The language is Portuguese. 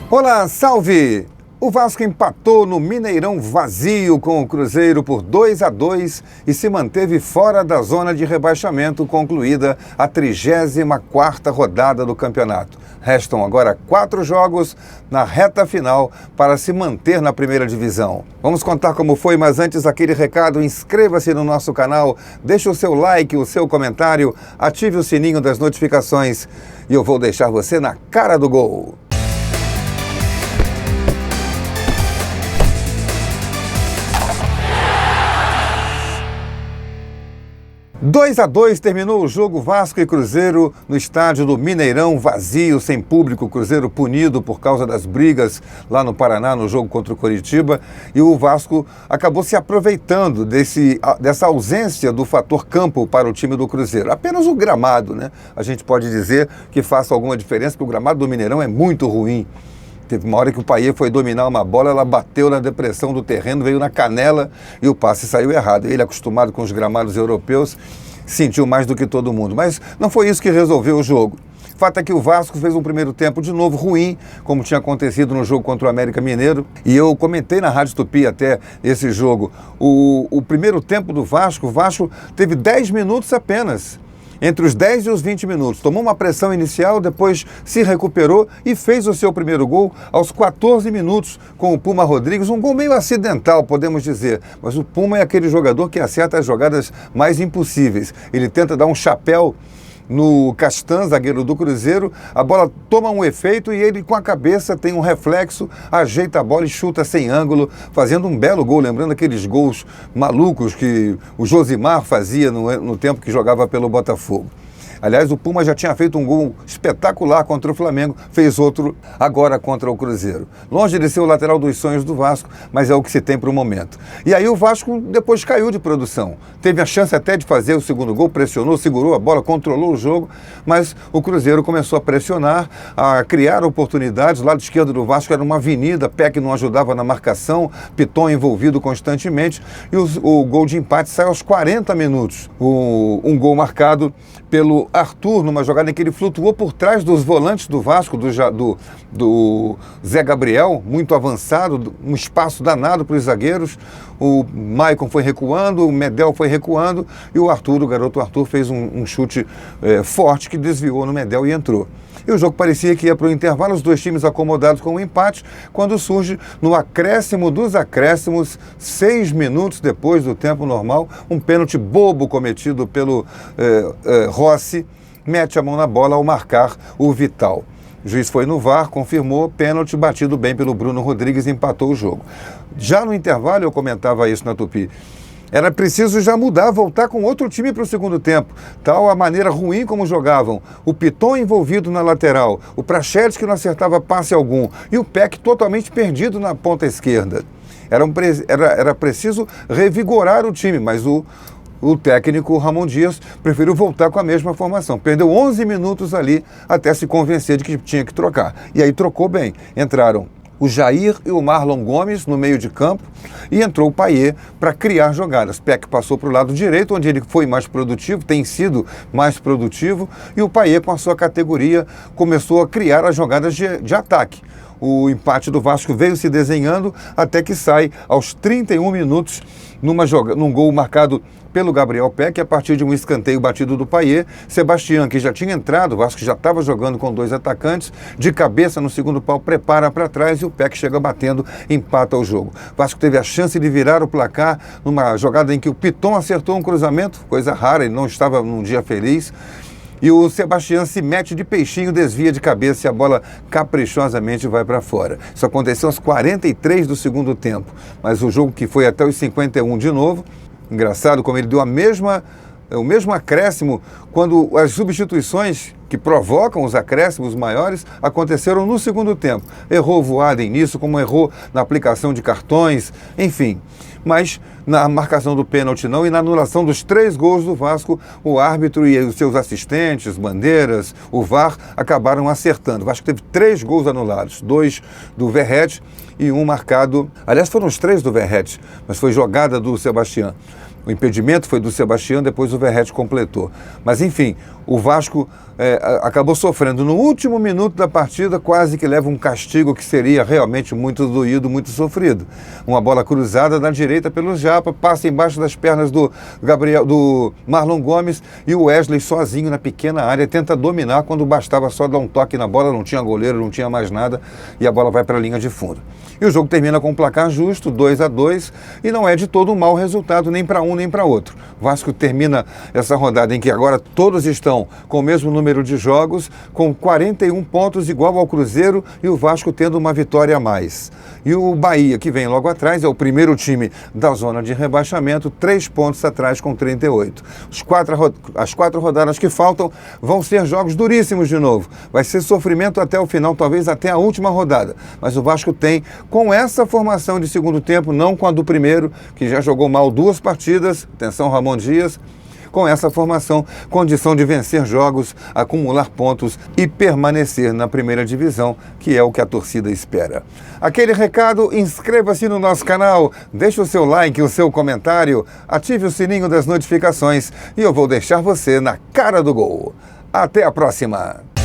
Olá, salve! O Vasco empatou no Mineirão vazio com o Cruzeiro por 2-2 e se manteve fora da zona de rebaixamento, concluída a 34ª rodada do campeonato. Restam agora 4 jogos na reta final para se manter na primeira divisão. Vamos contar como foi, mas antes aquele recado: inscreva-se no nosso canal, deixe o seu like, o seu comentário, ative o sininho das notificações e eu vou deixar você na cara do gol. 2-2 terminou o jogo Vasco e Cruzeiro no estádio do Mineirão vazio, sem público. O Cruzeiro punido por causa das brigas lá no Paraná no jogo contra o Coritiba, e o Vasco acabou se aproveitando dessa ausência do fator campo para o time do Cruzeiro. Apenas o gramado, né? A gente pode dizer que faça alguma diferença, porque o gramado do Mineirão é muito ruim. Teve uma hora que o Payet foi dominar uma bola, ela bateu na depressão do terreno, veio na canela e o passe saiu errado. Ele, acostumado com os gramados europeus, sentiu mais do que todo mundo. Mas não foi isso que resolveu o jogo. O fato é que o Vasco fez um primeiro tempo de novo ruim, como tinha acontecido no jogo contra o América Mineiro. E eu comentei na Rádio Tupi até esse jogo. O primeiro tempo do Vasco, o Vasco teve 10 minutos apenas. Entre os 10 e os 20 minutos. Tomou uma pressão inicial, depois se recuperou e fez o seu primeiro gol aos 14 minutos com o Puma Rodrigues. Um gol meio acidental, podemos dizer. Mas o Puma é aquele jogador que acerta as jogadas mais impossíveis. Ele tenta dar um chapéu no Castan, zagueiro do Cruzeiro, a bola toma um efeito e ele com a cabeça tem um reflexo, ajeita a bola e chuta sem ângulo, fazendo um belo gol, lembrando aqueles gols malucos que o Josimar fazia no tempo que jogava pelo Botafogo. Aliás, o Puma já tinha feito um gol espetacular contra o Flamengo, fez outro agora contra o Cruzeiro. Longe de ser o lateral dos sonhos do Vasco, mas é o que se tem para o momento. E aí o Vasco depois caiu de produção. Teve a chance até de fazer o segundo gol, pressionou, segurou a bola, controlou o jogo, mas o Cruzeiro começou a pressionar, a criar oportunidades. O lado esquerdo do Vasco era uma avenida, Peck não ajudava na marcação, Piton envolvido constantemente, e o gol de empate sai aos 40 minutos. Um gol marcado pelo Arthur, numa jogada em que ele flutuou por trás dos volantes do Vasco, do Zé Gabriel, muito avançado, um espaço danado para os zagueiros. O Maicon foi recuando, o Medel foi recuando e o Arthur, o garoto Arthur, fez um chute forte que desviou no Medel e entrou. E o jogo parecia que ia para o intervalo, os dois times acomodados com o empate, quando surge, no acréscimo dos acréscimos, 6 minutos depois do tempo normal, um pênalti bobo cometido pelo Rossi, mete a mão na bola ao marcar o Vital. O juiz foi no VAR, confirmou, pênalti batido bem pelo Bruno Rodrigues e empatou o jogo. Já no intervalo, eu comentava isso na Tupi, era preciso já mudar, voltar com outro time para o segundo tempo. Tal a maneira ruim como jogavam. O Piton envolvido na lateral, o Prachedes que não acertava passe algum e o Peck totalmente perdido na ponta esquerda. Era preciso revigorar o time, mas o técnico Ramon Dias preferiu voltar com a mesma formação. Perdeu 11 minutos ali até se convencer de que tinha que trocar. E aí trocou bem. Entraram o Jair e o Marlon Gomes no meio de campo e entrou o Payet para criar jogadas. Peck passou para o lado direito, onde ele foi mais produtivo, tem sido mais produtivo, e o Payet, com a sua categoria, começou a criar as jogadas de ataque. O empate do Vasco veio se desenhando até que sai aos 31 minutos num gol marcado pelo Gabriel Peck, a partir de um escanteio batido do Payet. Sebastião, que já tinha entrado, o Vasco já estava jogando com 2 atacantes, de cabeça no segundo pau, prepara para trás e o Peck chega batendo, empata o jogo. O Vasco teve a chance de virar o placar numa jogada em que o Piton acertou um cruzamento, coisa rara, ele não estava num dia feliz. E o Sebastião se mete de peixinho, desvia de cabeça e a bola caprichosamente vai para fora. Isso aconteceu aos 43 do segundo tempo. Mas o jogo que foi até os 51 de novo, engraçado como ele deu o mesmo acréscimo quando as substituições que provocam os acréscimos maiores aconteceram no segundo tempo. Errou o Voaden nisso, como errou na aplicação de cartões, enfim. Mas na marcação do pênalti não, e na anulação dos 3 gols do Vasco, o árbitro e os seus assistentes, bandeiras, o VAR, acabaram acertando. O Vasco teve 3 gols anulados, 2 do Verratti e 1 marcado. Aliás, foram os 3 do Verratti, mas foi jogada do Sebastião. O impedimento foi do Sebastião, depois o Verratti completou. Mas enfim, o Vasco acabou sofrendo no último minuto da partida, quase que leva um castigo que seria realmente muito doído, muito sofrido. Uma bola cruzada na direita pelo Japa, passa embaixo das pernas do Marlon Gomes, e o Wesley sozinho na pequena área tenta dominar quando bastava só dar um toque na bola, não tinha goleiro, não tinha mais nada, e a bola vai para a linha de fundo. E o jogo termina com um placar justo, 2-2, e não é de todo um mau resultado, nem para um nem para outro. O Vasco termina essa rodada em que agora todos estão com o mesmo número de jogos, com 41 pontos, igual ao Cruzeiro, e o Vasco tendo uma vitória a mais. E o Bahia, que vem logo atrás, é o primeiro time da zona de rebaixamento, 3 pontos atrás com 38. As 4 rodadas que faltam vão ser jogos duríssimos de novo. Vai ser sofrimento até o final, talvez até a última rodada. Mas o Vasco tem, com essa formação de segundo tempo, não com a do primeiro, que já jogou mal 2 partidas, atenção Ramon Dias, com essa formação, condição de vencer jogos, acumular pontos e permanecer na primeira divisão, que é o que a torcida espera. Aquele recado, inscreva-se no nosso canal, deixe o seu like, o seu comentário, ative o sininho das notificações e eu vou deixar você na cara do gol. Até a próxima!